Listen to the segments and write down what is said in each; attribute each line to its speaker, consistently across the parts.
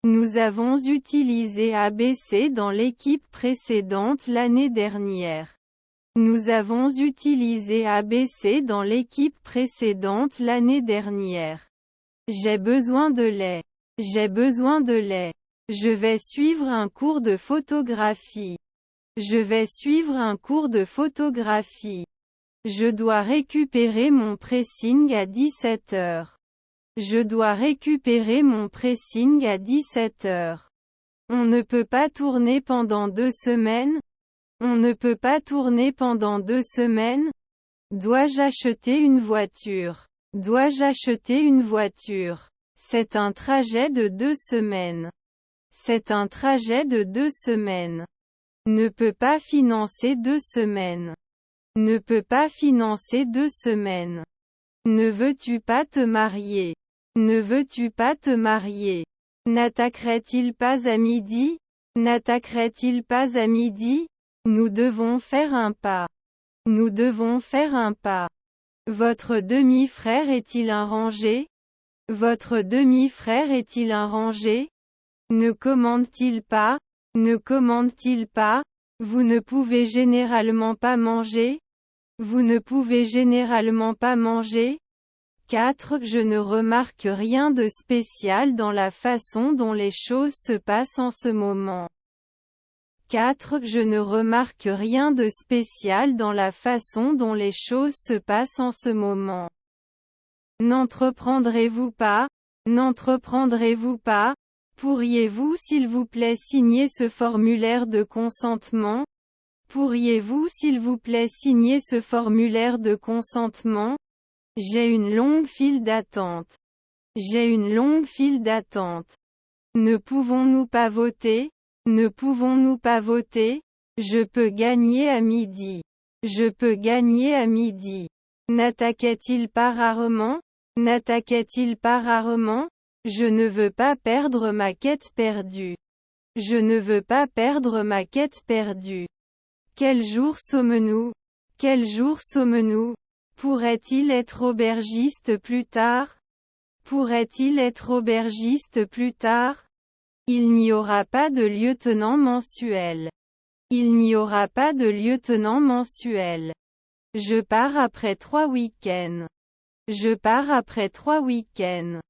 Speaker 1: Nous avons utilisé ABC dans l'équipe précédente l'année dernière. Nous avons utilisé ABC dans l'équipe précédente l'année dernière. J'ai besoin de lait. J'ai besoin de lait. Je vais suivre un cours de photographie. Je vais suivre un cours de photographie. Je dois récupérer mon pressing à 17 heures. Je dois récupérer mon pressing à 17 heures. On ne peut pas tourner pendant 2 semaines? On ne peut pas tourner pendant 2 semaines? Dois-je acheter une voiture? Dois-je acheter une voiture? C'est un trajet de 2 semaines. C'est un trajet de 2 semaines. Ne peut pas financer 2 semaines. Ne peut pas financer 2 semaines. Ne veux-tu pas te marier? Ne veux-tu pas te marier? N'attaquerait-il pas à midi? N'attaquerait-il pas à midi? Nous devons faire un pas. Nous devons faire un pas. Votre demi-frère est-il un rangé? Votre demi-frère est-il un rangé? Ne commande-t-il pas? Ne commande-t-il pas? Vous ne pouvez généralement pas manger? Vous ne pouvez généralement pas manger? 4. Je ne remarque rien de spécial dans la façon dont les choses se passent en ce moment. 4. Je ne remarque rien de spécial dans la façon dont les choses se passent en ce moment. N'entreprendrez-vous pas? N'entreprendrez-vous pas? Pourriez-vous s'il vous plaît signer ce formulaire de consentement? Pourriez-vous s'il vous plaît signer ce formulaire de consentement? J'ai une longue file d'attente. J'ai une longue file d'attente. Ne pouvons-nous pas voter? Ne pouvons-nous pas voter? Je peux gagner à midi. Je peux gagner à midi. N'attaquait-il pas rarement? N'attaquait-il pas rarement? Je ne veux pas perdre ma quête perdue. Je ne veux pas perdre ma quête perdue. Quel jour sommes-nous? Quel jour sommes-nous? Pourrait-il être aubergiste plus tard? Pourrait-il être aubergiste plus tard? Il n'y aura pas de lieutenant mensuel. Il n'y aura pas de lieutenant mensuel. Je pars après 3 week-ends. Je pars après 3 week-ends.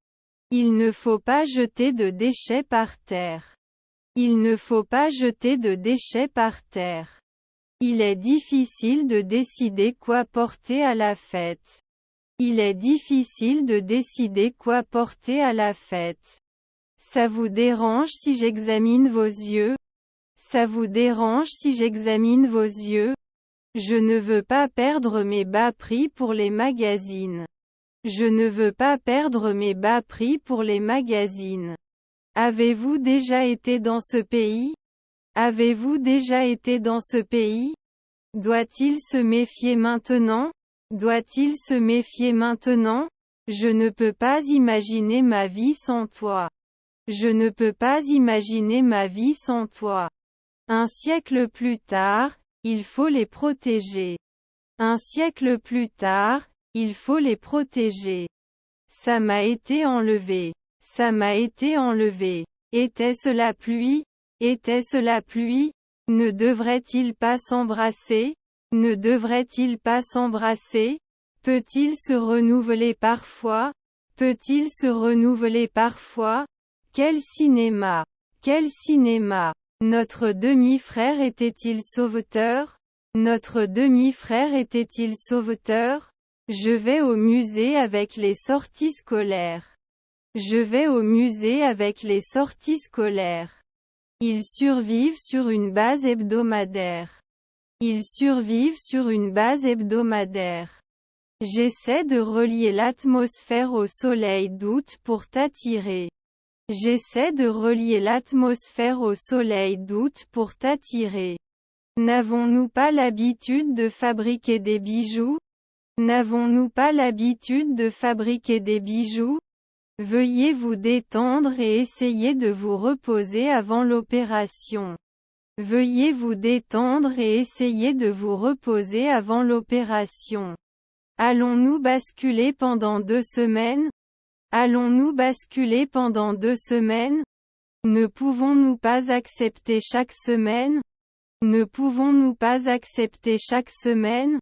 Speaker 1: Il ne faut pas jeter de déchets par terre. Il ne faut pas jeter de déchets par terre. Il est difficile de décider quoi porter à la fête. Il est difficile de décider quoi porter à la fête. Ça vous dérange si j'examine vos yeux? Ça vous dérange si j'examine vos yeux? Je ne veux pas perdre mes bas prix pour les magazines. Je ne veux pas perdre mes bas prix pour les magazines. Avez-vous déjà été dans ce pays? Avez-vous déjà été dans ce pays? Doit-il se méfier maintenant? Doit-il se méfier maintenant? Je ne peux pas imaginer ma vie sans toi. Je ne peux pas imaginer ma vie sans toi. Un siècle plus tard, il faut les protéger. Un siècle plus tard, il faut les protéger. Ça m'a été enlevé. Ça m'a été enlevé. Était-ce la pluie? Était-ce la pluie? Ne devrait-il pas s'embrasser? Ne devrait-il pas s'embrasser? Peut-il se renouveler parfois? Peut-il se renouveler parfois? Quel cinéma! Quel cinéma! Notre demi-frère était-il sauveteur? Notre demi-frère était-il sauveteur? Je vais au musée avec les sorties scolaires. Je vais au musée avec les sorties scolaires. Ils survivent sur une base hebdomadaire. Ils survivent sur une base hebdomadaire. J'essaie de relier l'atmosphère au soleil d'août pour t'attirer. J'essaie de relier l'atmosphère au soleil d'août pour t'attirer. N'avons-nous pas l'habitude de fabriquer des bijoux? N'avons-nous pas l'habitude de fabriquer des bijoux? Veuillez vous détendre et essayer de vous reposer avant l'opération. Veuillez vous détendre et essayer de vous reposer avant l'opération. Allons-nous basculer pendant 2 semaines? Allons-nous basculer pendant 2 semaines? Ne pouvons-nous pas accepter chaque semaine? Ne pouvons-nous pas accepter chaque semaine?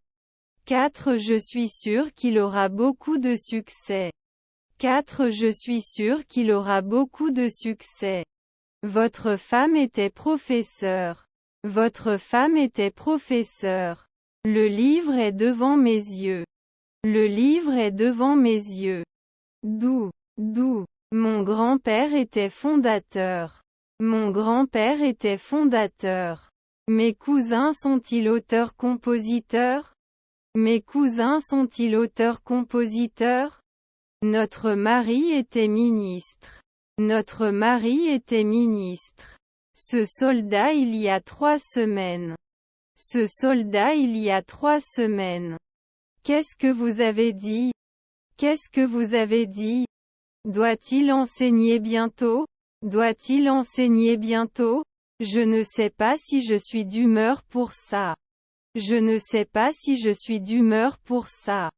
Speaker 1: 4. Je suis sûr qu'il aura beaucoup de succès. 4. Je suis sûr qu'il aura beaucoup de succès. Votre femme était professeure. Votre femme était professeure. Le livre est devant mes yeux. Le livre est devant mes yeux. D'où? Mon grand-père était fondateur. Mon grand-père était fondateur. Mes cousins sont-ils auteurs-compositeurs? Mes cousins sont-ils auteurs-compositeurs? Notre mari était ministre. Notre mari était ministre. Ce soldat il y a 3 semaines. Ce soldat il y a 3 semaines. Qu'est-ce que vous avez dit? Qu'est-ce que vous avez dit? Doit-il enseigner bientôt? Doit-il enseigner bientôt? Je ne sais pas si je suis d'humeur pour ça. Je ne sais pas si je suis d'humeur pour ça.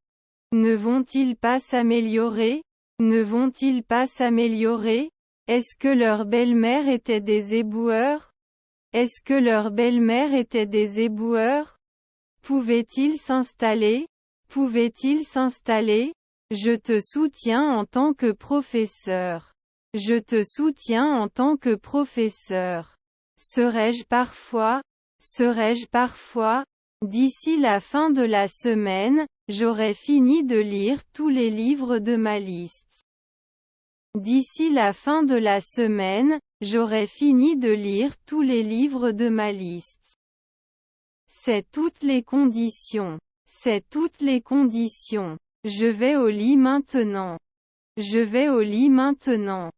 Speaker 1: Ne vont-ils pas s'améliorer? Ne vont-ils pas s'améliorer? Est-ce que leur belle-mère était des éboueurs? Est-ce que leur belle-mère était des éboueurs? Pouvaient-ils s'installer? Pouvaient-ils s'installer? Je te soutiens en tant que professeur. Je te soutiens en tant que professeur. Serais-je parfois? Serais-je parfois? D'ici la fin de la semaine, j'aurai fini de lire tous les livres de ma liste. D'ici la fin de la semaine, j'aurai fini de lire tous les livres de ma liste. C'est toutes les conditions. C'est toutes les conditions. Je vais au lit maintenant. Je vais au lit maintenant.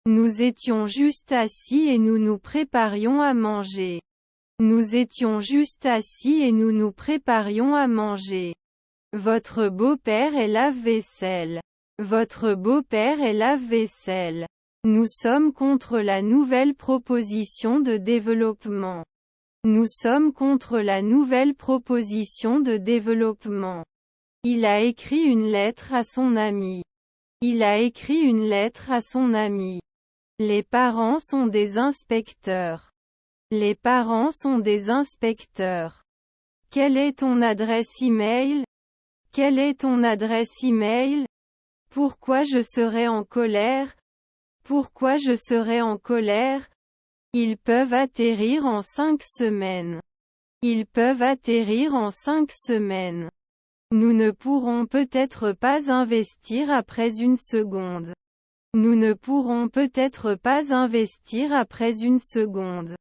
Speaker 1: Nous étions juste assis et nous nous préparions à manger. Nous étions juste assis et nous nous préparions à manger. Votre beau-père est lave-vaisselle. Votre beau-père est lave-vaisselle. Nous sommes contre la nouvelle proposition de développement. Nous sommes contre la nouvelle proposition de développement. Il a écrit une lettre à son ami. Il a écrit une lettre à son ami. Les parents sont des inspecteurs. Les parents sont des inspecteurs. Quelle est ton adresse e-mail? Quelle est ton adresse e-mail? Pourquoi je serais en colère? Pourquoi je serais en colère? Ils peuvent atterrir en 5 semaines. Ils peuvent atterrir en 5 semaines. Nous ne pourrons peut-être pas investir après une seconde. Nous ne pourrons peut-être pas investir après une seconde.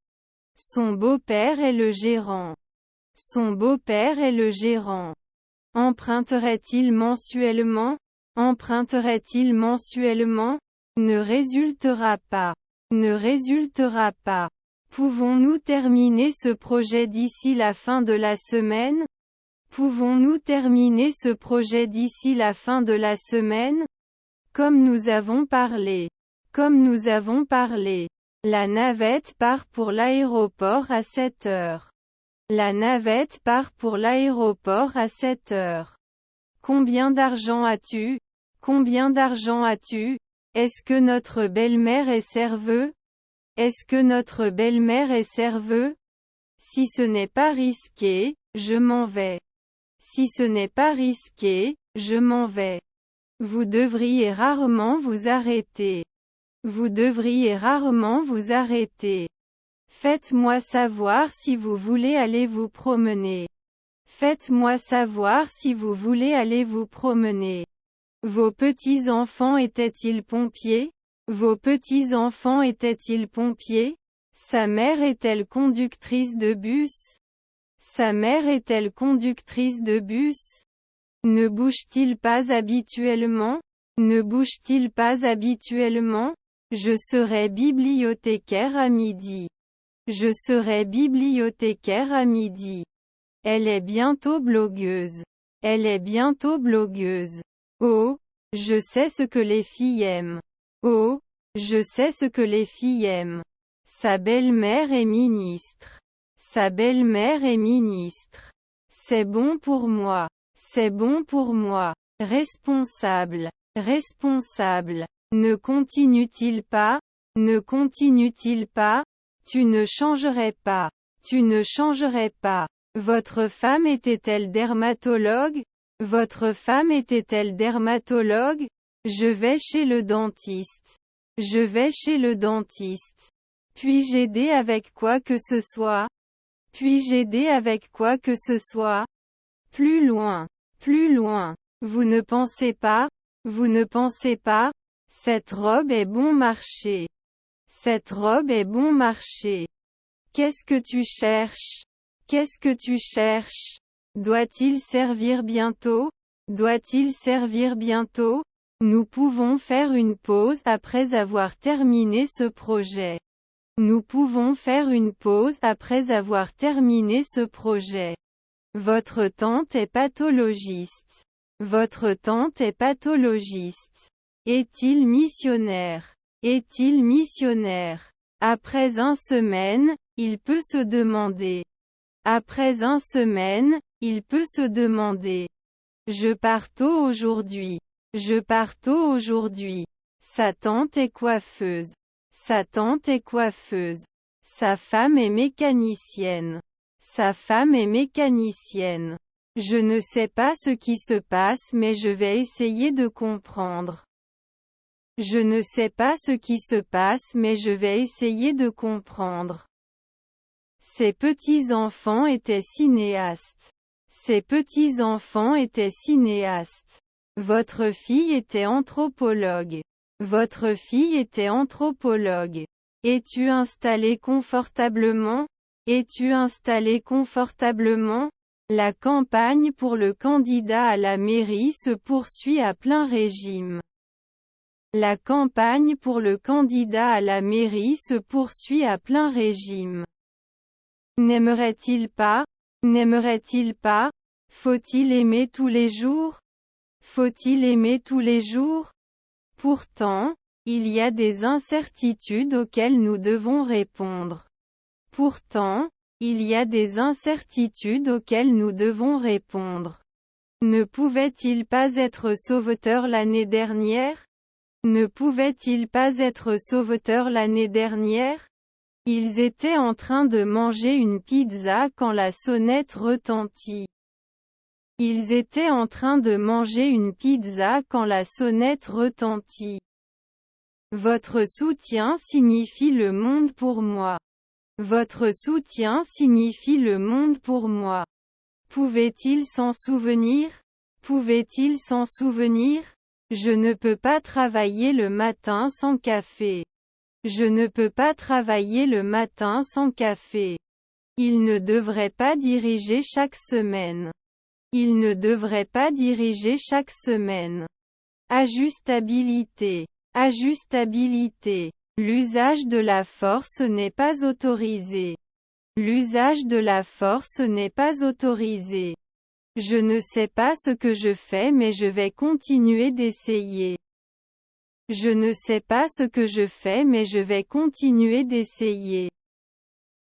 Speaker 1: Son beau-père est le gérant. Son beau-père est le gérant. Emprunterait-il mensuellement? Emprunterait-il mensuellement? Ne résultera pas. Ne résultera pas. Pouvons-nous terminer ce projet d'ici la fin de la semaine? Pouvons-nous terminer ce projet d'ici la fin de la semaine? Comme nous avons parlé. Comme nous avons parlé. La navette part pour l'aéroport à 7 heures. La navette part pour l'aéroport à 7 heures. Combien d'argent as-tu? Combien d'argent as-tu? Est-ce que notre belle-mère est serveuse? Est-ce que notre belle-mère est serveuse? Si ce n'est pas risqué, je m'en vais. Si ce n'est pas risqué, je m'en vais. Vous devriez rarement vous arrêter. Vous devriez rarement vous arrêter. Faites-moi savoir si vous voulez aller vous promener. Faites-moi savoir si vous voulez aller vous promener. Vos petits-enfants étaient-ils pompiers? Vos petits-enfants étaient-ils pompiers? Sa mère est-elle conductrice de bus? Sa mère est-elle conductrice de bus? Ne bouge-t-il pas habituellement? Ne bouge-t-il pas habituellement? Je serai bibliothécaire à midi. Je serai bibliothécaire à midi. Elle est bientôt blogueuse. Elle est bientôt blogueuse. Oh, je sais ce que les filles aiment. Oh, je sais ce que les filles aiment. Sa belle-mère est ministre. Sa belle-mère est ministre. C'est bon pour moi. C'est bon pour moi. Responsable. Responsable. Ne continue-t-il pas? Ne continue-t-il pas? Tu ne changerais pas. Tu ne changerais pas. Votre femme était-elle dermatologue? Votre femme était-elle dermatologue? Je vais chez le dentiste. Je vais chez le dentiste. Puis-je aider avec quoi que ce soit? Puis-je aider avec quoi que ce soit? Plus loin. Plus loin. Vous ne pensez pas? Vous ne pensez pas? Cette robe est bon marché. Cette robe est bon marché. Qu'est-ce que tu cherches? Qu'est-ce que tu cherches? Doit-il servir bientôt? Doit-il servir bientôt? Nous pouvons faire une pause après avoir terminé ce projet. Nous pouvons faire une pause après avoir terminé ce projet. Votre tante est pathologiste. Votre tante est pathologiste. Est-il missionnaire? Est-il missionnaire? Après une semaine, il peut se demander. Après une semaine, il peut se demander. Je pars tôt aujourd'hui. Je pars tôt aujourd'hui. Sa tante est coiffeuse. Sa tante est coiffeuse. Sa femme est mécanicienne. Sa femme est mécanicienne. Je ne sais pas ce qui se passe mais je vais essayer de comprendre. Je ne sais pas ce qui se passe mais je vais essayer de comprendre. Ses petits-enfants étaient cinéastes. Ses petits-enfants étaient cinéastes. Votre fille était anthropologue. Votre fille était anthropologue. Es-tu installé confortablement? Es-tu installé confortablement? La campagne pour le candidat à la mairie se poursuit à plein régime. La campagne pour le candidat à la mairie se poursuit à plein régime. N'aimerait-il pas? N'aimerait-il pas? Faut-il aimer tous les jours? Faut-il aimer tous les jours? Pourtant, il y a des incertitudes auxquelles nous devons répondre. Pourtant, il y a des incertitudes auxquelles nous devons répondre. Ne pouvait-il pas être sauveteur l'année dernière? Ne pouvait-il pas être sauveteur l'année dernière? Ils étaient en train de manger une pizza quand la sonnette retentit. Ils étaient en train de manger une pizza quand la sonnette retentit. Votre soutien signifie le monde pour moi. Votre soutien signifie le monde pour moi. Pouvait-il s'en souvenir? Pouvait-il s'en souvenir? Je ne peux pas travailler le matin sans café. Je ne peux pas travailler le matin sans café. Il ne devrait pas diriger chaque semaine. Il ne devrait pas diriger chaque semaine. Ajustabilité. Ajustabilité. L'usage de la force n'est pas autorisé. L'usage de la force n'est pas autorisé. Je ne sais pas ce que je fais mais je vais continuer d'essayer. Je ne sais pas ce que je fais mais je vais continuer d'essayer.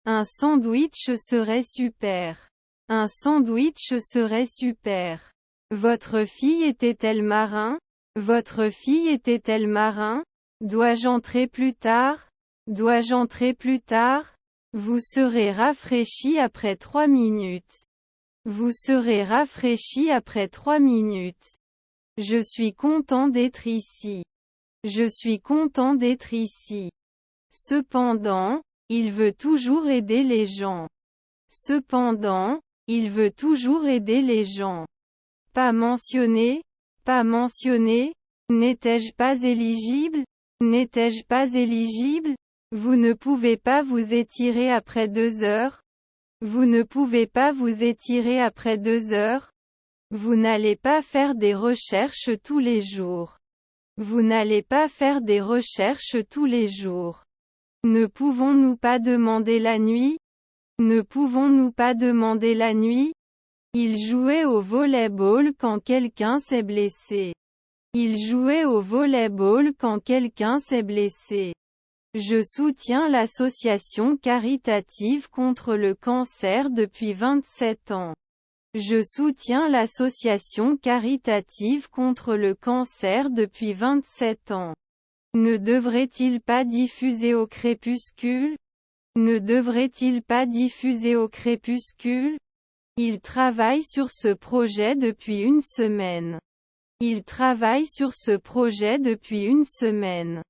Speaker 1: Un sandwich serait super. Un sandwich serait super. Votre fille était-elle marin? Votre fille était-elle marin? Dois-je entrer plus tard? Dois-je entrer plus tard? Vous serez rafraîchi après 3 minutes. Vous serez rafraîchi après 3 minutes. Je suis content d'être ici. Je suis content d'être ici. Cependant, il veut toujours aider les gens. Cependant, il veut toujours aider les gens. Pas mentionné? Pas mentionné? N'étais-je pas éligible? N'étais-je pas éligible? Vous ne pouvez pas vous étirer après 2 heures? Vous ne pouvez pas vous étirer après 2 heures? Vous n'allez pas faire des recherches tous les jours. Vous n'allez pas faire des recherches tous les jours. Ne pouvons-nous pas demander la nuit? Ne pouvons-nous pas demander la nuit? Il jouait au volleyball quand quelqu'un s'est blessé. Il jouait au volleyball quand quelqu'un s'est blessé. Je soutiens l'association caritative contre le cancer depuis 27 ans. Je soutiens l'association caritative contre le cancer depuis 27 ans. Ne devrait-il pas diffuser au crépuscule? Ne devrait-il pas diffuser au crépuscule? Il travaille sur ce projet depuis une semaine. Il travaille sur ce projet depuis une semaine.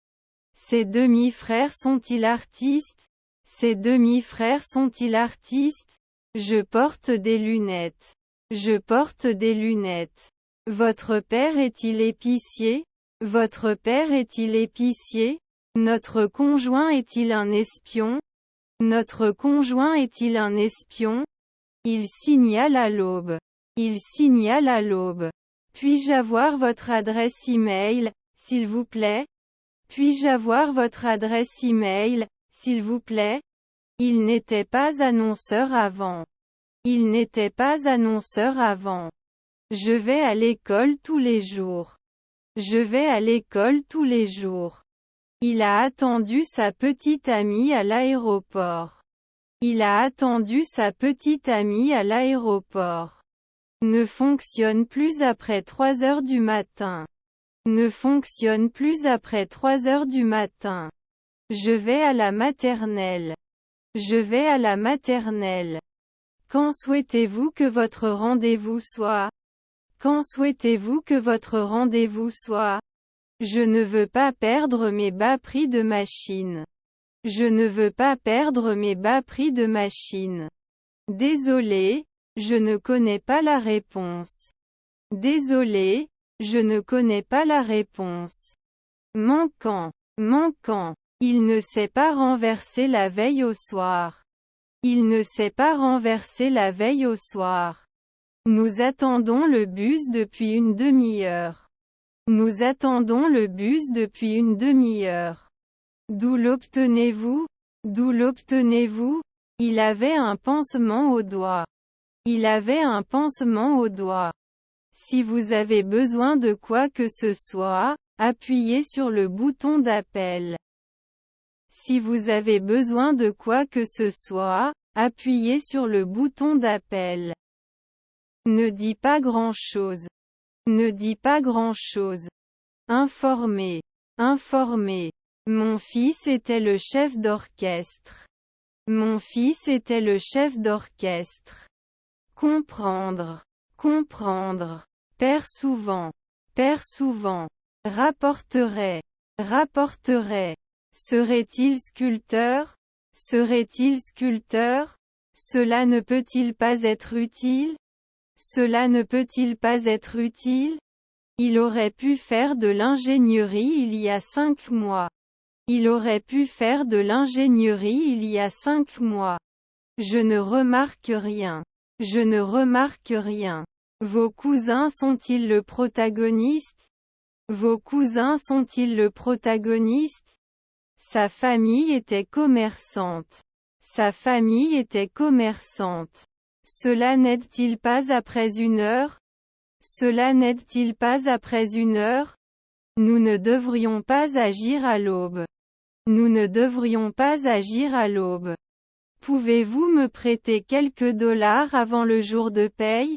Speaker 1: Ses demi-frères sont-ils artistes? Ses demi-frères sont-ils artistes? Je porte des lunettes. Je porte des lunettes. Votre père est-il épicier? Votre père est-il épicier? Notre conjoint est-il un espion? Notre conjoint est-il un espion? Il signale à l'aube. Il signale à l'aube. Puis-je avoir votre adresse e-mail, s'il vous plaît? Puis-je avoir votre adresse e-mail, s'il vous plaît? Il n'était pas annonceur avant. Il n'était pas annonceur avant. Je vais à l'école tous les jours. Je vais à l'école tous les jours. Il a attendu sa petite amie à l'aéroport. Il a attendu sa petite amie à l'aéroport. Ne fonctionne plus après 3 heures du matin. Ne fonctionne plus après 3 heures du matin. Je vais à la maternelle. Je vais à la maternelle. Quand souhaitez-vous que votre rendez-vous soit? Quand souhaitez-vous que votre rendez-vous soit? Je ne veux pas perdre mes bas prix de machine. Je ne veux pas perdre mes bas prix de machine. Désolé, je ne connais pas la réponse. Désolé, je ne connais pas la réponse. Manquant. Manquant. Il ne s'est pas renversé la veille au soir. Il ne s'est pas renversé la veille au soir. Nous attendons le bus depuis une demi-heure. Nous attendons le bus depuis une demi-heure. D'où l'obtenez-vous? D'où l'obtenez-vous? Il avait un pansement au doigt. Il avait un pansement au doigt. Si vous avez besoin de quoi que ce soit, appuyez sur le bouton d'appel. Si vous avez besoin de quoi que ce soit, appuyez sur le bouton d'appel. Ne dis pas grand-chose. Ne dis pas grand-chose. Informer. Informer. Mon fils était le chef d'orchestre. Mon fils était le chef d'orchestre. Comprendre. Comprendre. Père souvent. Père souvent. Rapporterait. Rapporterait. Serait-il sculpteur? Serait-il sculpteur? Cela ne peut-il pas être utile? Cela ne peut-il pas être utile? Il aurait pu faire de l'ingénierie il y a 5 mois. Il aurait pu faire de l'ingénierie il y a 5 mois. Je ne remarque rien. Je ne remarque rien. Vos cousins sont-ils le protagoniste? Vos cousins sont-ils le protagoniste? Sa famille était commerçante. Sa famille était commerçante. Cela n'aide-t-il pas après 1 heure? Cela n'aide-t-il pas après 1 heure? Nous ne devrions pas agir à l'aube. Nous ne devrions pas agir à l'aube. Pouvez-vous me prêter quelques dollars avant le jour de paye?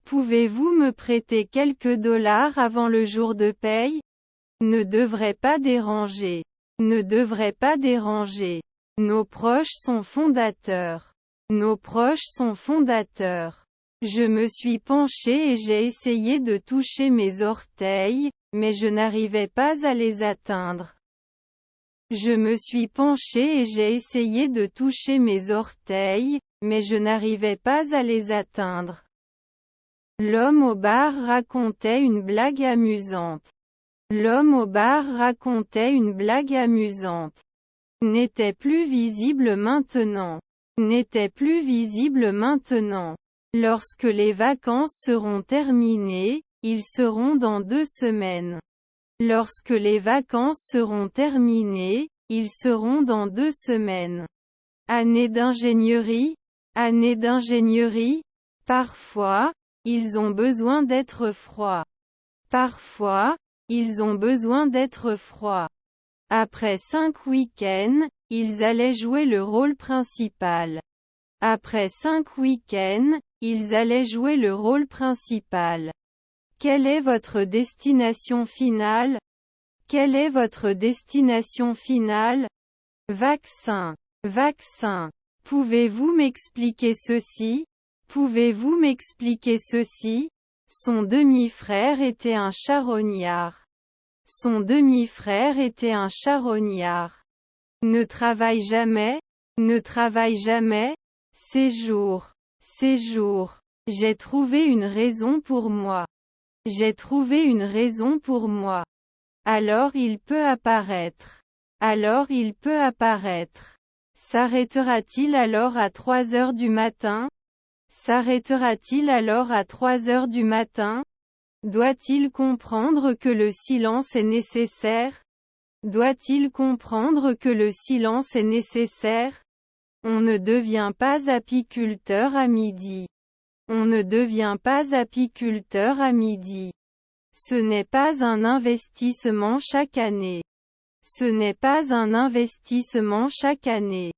Speaker 1: Pouvez-vous me prêter quelques dollars avant le jour de paye? Ne devrait pas déranger. Ne devrait pas déranger. Nos proches sont fondateurs. Nos proches sont fondateurs. Je me suis penché et j'ai essayé de toucher mes orteils, mais je n'arrivais pas à les atteindre. Je me suis penché et j'ai essayé de toucher mes orteils, mais je n'arrivais pas à les atteindre. L'homme au bar racontait une blague amusante. L'homme au bar racontait une blague amusante. N'était plus visible maintenant. N'était plus visible maintenant. Lorsque les vacances seront terminées, ils seront dans 2 semaines. Lorsque les vacances seront terminées, ils seront dans 2 semaines. Année d'ingénierie? Année d'ingénierie? Parfois, ils ont besoin d'être froids. Parfois, ils ont besoin d'être froids. Après 5 week-ends, ils allaient jouer le rôle principal. Après 5 week-ends, ils allaient jouer le rôle principal. Quelle est votre destination finale? Quelle est votre destination finale? Vaccin. Vaccin. Pouvez-vous m'expliquer ceci? Pouvez-vous m'expliquer ceci? Son demi-frère était un charognard. Son demi-frère était un charognard. Ne travaille jamais. Ne travaille jamais. Séjour. Séjour. J'ai trouvé une raison pour moi. J'ai trouvé une raison pour moi. Alors il peut apparaître. Alors il peut apparaître. S'arrêtera-t-il alors à 3 heures du matin? S'arrêtera-t-il alors à 3 heures du matin? Doit-il comprendre que le silence est nécessaire? Doit-il comprendre que le silence est nécessaire? On ne devient pas apiculteur à midi. On ne devient pas apiculteur à midi. Ce n'est pas un investissement chaque année. Ce n'est pas un investissement chaque année.